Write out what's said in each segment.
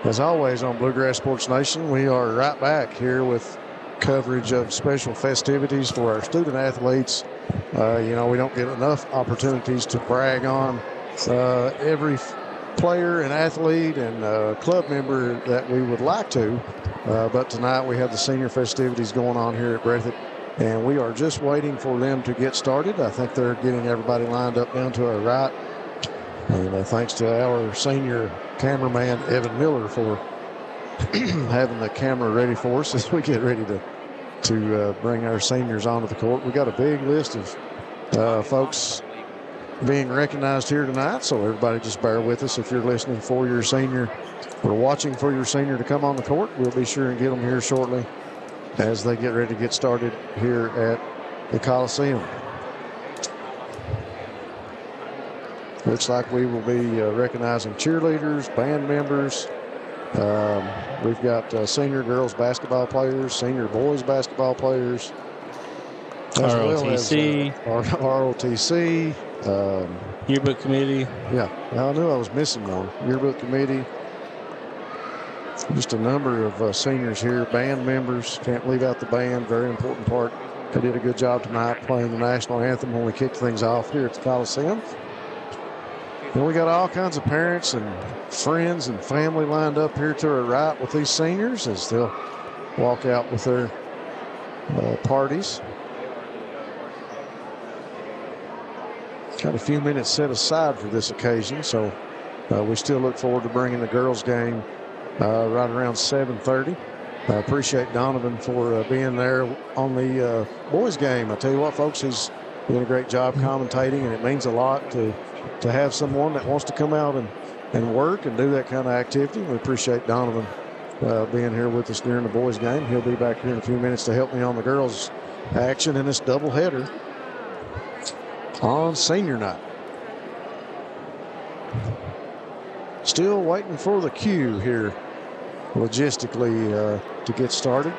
As always on Bluegrass Sports Nation, we are right back here with coverage of special festivities for our student athletes. We don't get enough opportunities to brag on every player and athlete and club member that we would like to. But tonight we have the senior festivities going on here at Breathitt, and we are just waiting for them to get started. I think they're getting everybody lined up down to our right. And thanks to our senior cameraman, Evan Miller, for having the camera ready for us as we get ready to bring our seniors onto the court. We got a big list of folks being recognized here tonight, so everybody just bear with us. If you're listening for your senior or watching for your senior to come on the court, we'll be sure and get them here shortly as they get ready to get started here at the Coliseum. Looks like we will be recognizing cheerleaders, band members. We've got senior girls basketball players, senior boys basketball players, as ROTC. well as ROTC. Yearbook committee. Yeah, I knew I was missing one. Yearbook committee. Just a number of seniors here, band members. Can't leave out the band, very important part. They did a good job tonight playing the national anthem when we kicked things off here at the Coliseum. And we got all kinds of parents and friends and family lined up here to our right with these seniors as they'll walk out with their parties. Got a few minutes set aside for this occasion, so we still look forward to bringing the girls' game right around 7:30. I appreciate Donovan for being there on the boys' game. I tell you what, folks, he's doing a great job commentating, and it means a lot to have someone that wants to come out and work and do that kind of activity. We appreciate Donovan being here with us during the boys' game. He'll be back here in a few minutes to help me on the girls' action in this doubleheader on senior night. Still waiting for the cue here logistically to get started.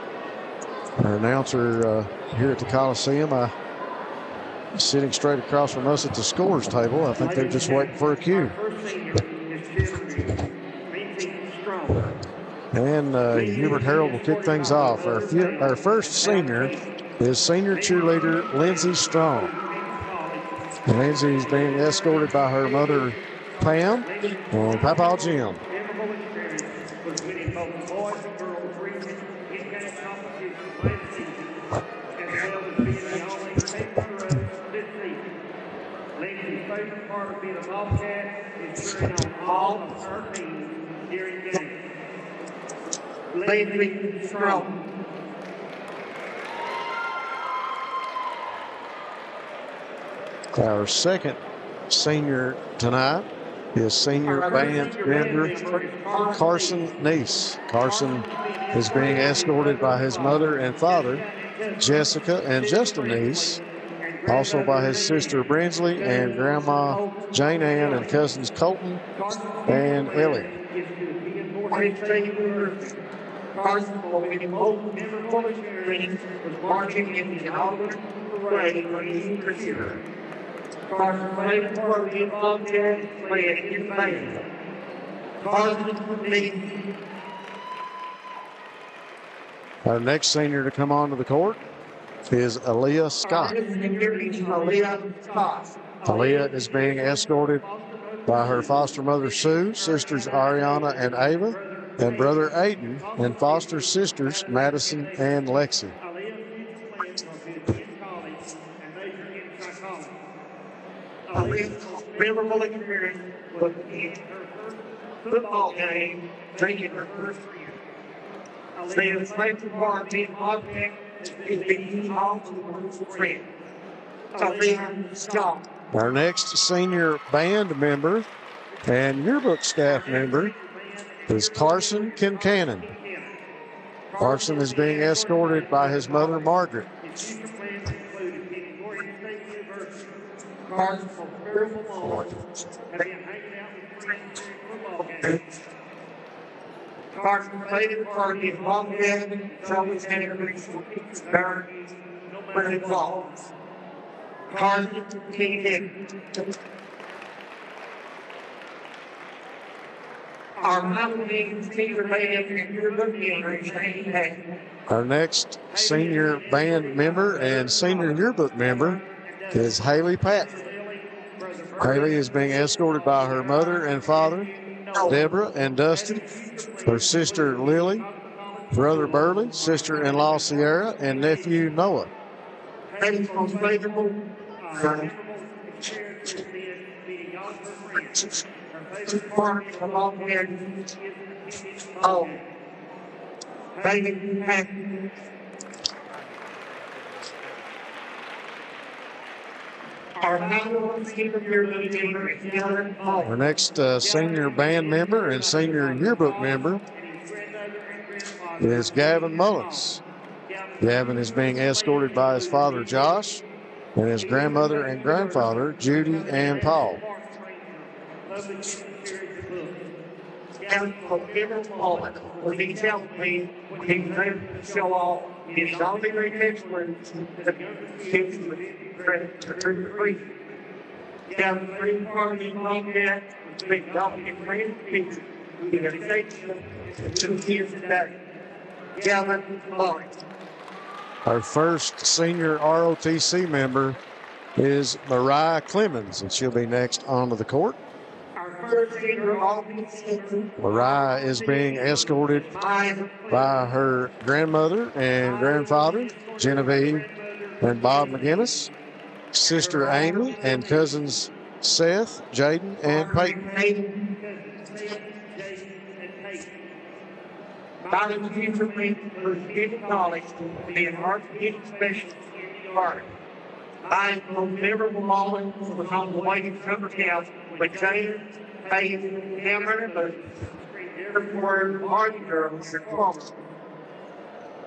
Our announcer here at the Coliseum, sitting straight across from us at the scores table. I think they're just waiting for a cue. And Hubert Harold will kick things off. Our first senior is senior cheerleader Lindsay Strong. Lindsay is being escorted by her mother Pam and Papa Jim. Part of being a Bobcat is cheering on all of her teams during games. Lindsay Strong. Our second senior tonight is senior band member Carson N. Carson is being escorted by his mother and father, Jessica and Justin N., also by his sister Brinsley and Grandma Jane Ann and cousins Colton and Ellie. Carson will be most memorable experience was marching in the inaugural parade for the senior year. Carson played for the Bobcats, playing in band. Carson leads. Our next senior to come onto the court is Aaliyah Scott. Aaliyah is being escorted by her foster mother Sue, sisters Ariana and Ava, and brother Aiden, and foster sisters Madison and Lexi. Aaliyah's memorable experience was in her first football game, drinking her first year. Aaliyah's favorite part being Bobcat is being home to a group of friends. Aaliyah Scott. Our next senior band member and yearbook staff member is Carson N. Carson is being escorted by his mother, Margaret. Carson played for the Bobcat, always had a great when it falls. Carson K. Our nominating senior band and yearbook member is Maddie H. Our next senior band member and senior yearbook member is Haley Patton. Haley is being escorted by her mother and father, Deborah and Dustin, her sister Lily, brother Burley, sister-in-law Sierra, and nephew Noah. Haley's most favorable. Along with David Patton. Our next senior band member and senior yearbook member is Gavin Mullins. Gavin is being escorted by his father Josh and his grandmother and grandfather Judy and Paul. And for every moment, when he tells me when he was able to show off his only excellence, the kids with credit to free. Down the free party like that, big dominant friend, pizza. We have taken 2 years today. Gavin Mullins. Our first senior ROTC member is Mariah Clemens, and she'll be next onto the court. Mariah is being escorted by her grandmother and grandfather, Genevieve and Bob McGinnis, sister Amy, and cousins Seth, Jaden, and Peyton. College future for Virginia College to be an orthopedic specialist in the art. I remember the moment was on the way to summer camp with James, Peyton, Cameron, but were party girls and clubs.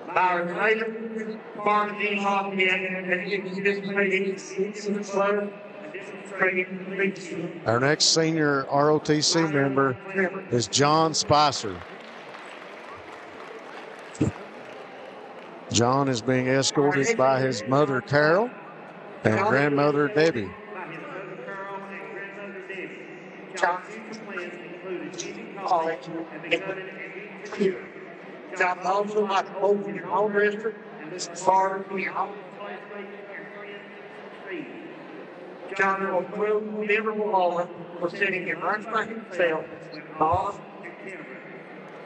Our native party hop in and our next senior ROTC member is John Spicer. John is being escorted by his mother Carol and grandmother Debbie. John also like open your own restaurant, and this is far from your home. John will prove memorable moment for sitting in lunch by himself with Bob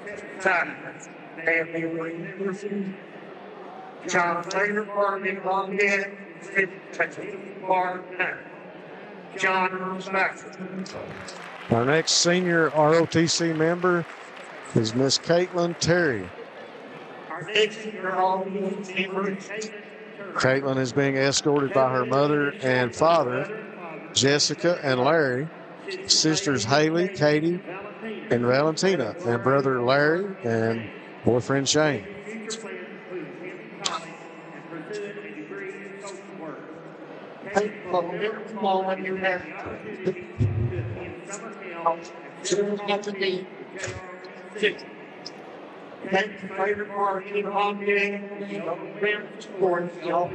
and Cameron. Family reunion. John's favorite part of being long dead is taking part now. John Spafford. Our next senior ROTC member is Miss Caitlyn Terry. Our next senior ROTC member is Caitlyn is being escorted by her mother and father, Jessica and Larry, sisters Haley, Katie, and Valentina, and brother Larry and boyfriend Shane. You have to be that's the favorite part of the home game, sports, y'all.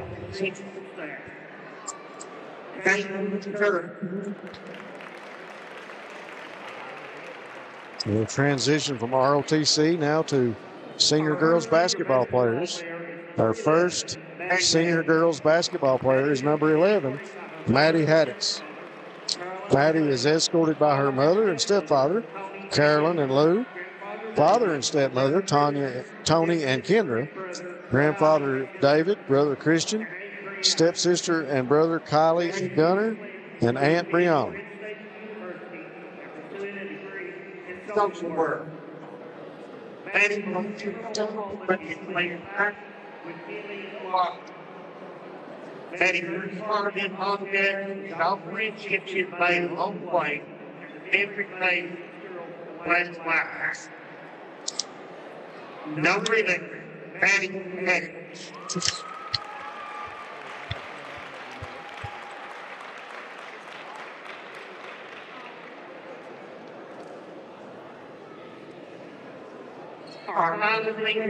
We'll transition from ROTC now to senior girls basketball players. Our first senior girls basketball player is number 11, Maddie H. Maddie is escorted by her mother and stepfather, Carolyn and Lou, father and stepmother, Tony and Kendra, grandfather David, brother Christian, stepsister and brother Kylie and Gunner, and Aunt Brianna. Social work. Maddie responded in home and all friendships is made along the way. Every day, last life. No really. Maddie.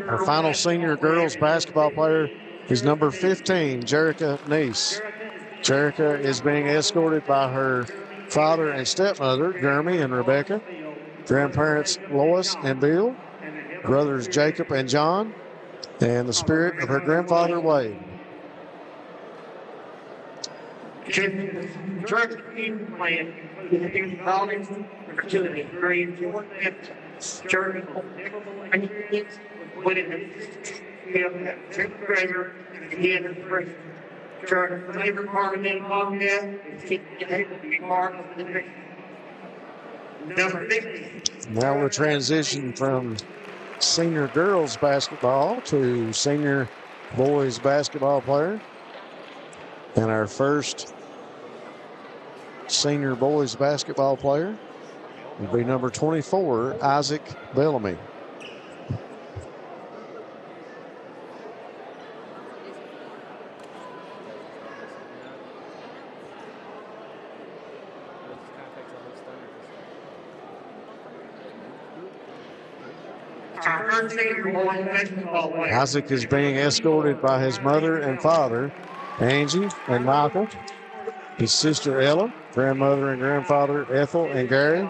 Our final senior girls basketball player is number 15, Jerica N. Jerica is being escorted by her father and stepmother, Jeremy and Rebecca, grandparents Lois and Bill, brothers Jacob and John, and the spirit of her grandfather Wade. Jerica N playing in college for children grade 4 and Jerica winning the 10th grader and again in freshman. Jerica's favorite part of being mom is keeping able to be part of the mission. Number 50. Now we'll transition from senior girls basketball to senior boys basketball player. And our first senior boys basketball player will be number 24, Isaac Bellamy. Isaac is being escorted by his mother and father, Angie and Michael, his sister Ella, grandmother and grandfather Ethel and Gary,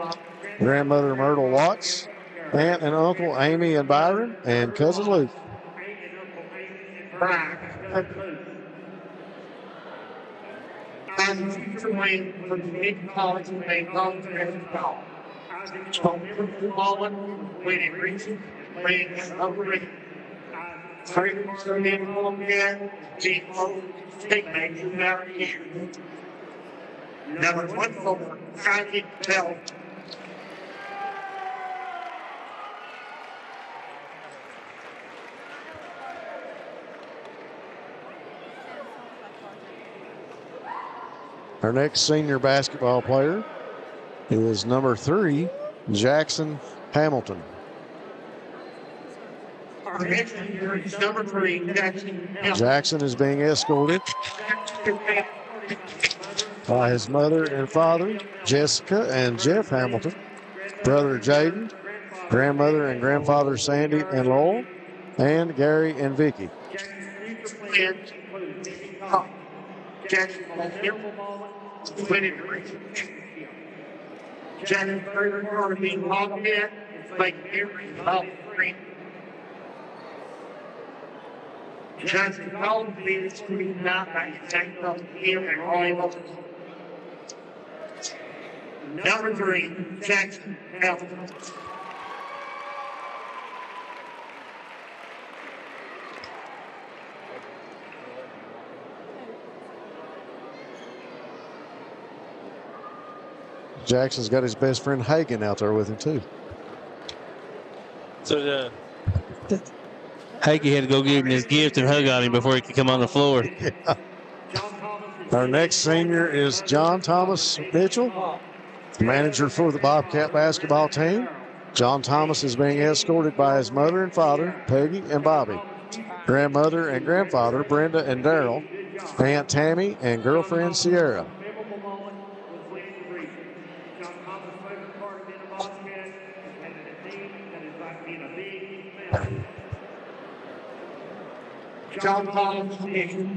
grandmother Myrtle Watts, aunt and uncle Amy and Byron, and cousin Luke. Number 24, Carson K. Our next senior basketball player is number 3, Jackson Hamilton. Our next senior is number 3, Jackson Hamilton. Jackson is being escorted by his mother and father, Jessica and Jeff Hamilton, brother Jaden, grandmother and grandfather Sandy and Lowell, and Gary and Vicky. Jackson's favorite part of being logged in is making every ball free. Jackson called to be the screen out by Jackson Hill and Roy Wilson. Number 3, Jackson Hamilton. Jackson's got his best friend Hagen out there with him too. So Hagee had to go give him his gift and hug on him before he could come on the floor. Yeah. Our next senior is John Thomas Mitchell, manager for the Bobcat basketball team. John Thomas is being escorted by his mother and father, Peggy and Bobby, grandmother and grandfather, Brenda and Daryl, Aunt Tammy and girlfriend Sierra. John Thomas Mitchell.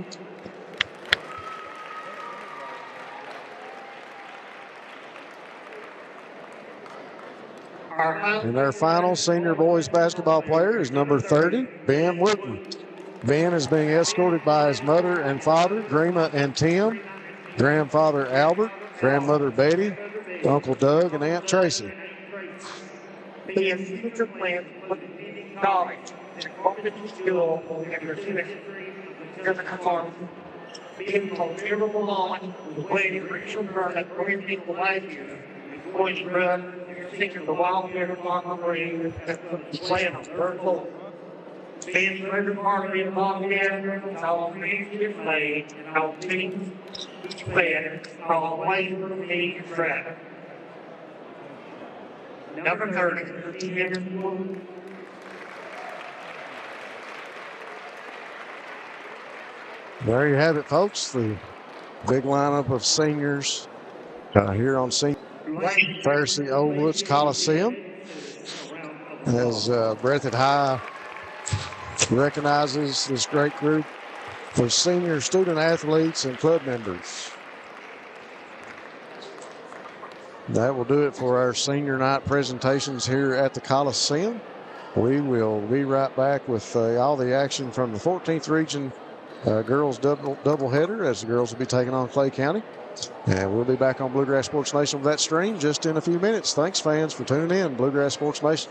And our final senior boys basketball player is number 30, Ben Whitman. Ben is being escorted by his mother and father, Grima and Tim, grandfather Albert, grandmother Betty, Uncle Doug, and Aunt Tracy. Ben's future plans for college and open school and residence in the farm. Ben will never belong waiting for children that bring people like you. Going to run thinking the wild river on the ring that's playing on third floor. Ben's favorite part of being involved in how things get played and how teams play, how away from the game is trapped. Number 30, There you have it, folks. The big lineup of seniors here on St. Pharisee Old Woods Coliseum as Breathitt High recognizes this great group of senior student athletes and club members. That will do it for our senior night presentations here at the Coliseum. We will be right back with all the action from the 14th Region girls doubleheader as the girls will be taking on Clay County. And we'll be back on Bluegrass Sports Nation with that stream just in a few minutes. Thanks, fans, for tuning in. Bluegrass Sports Nation.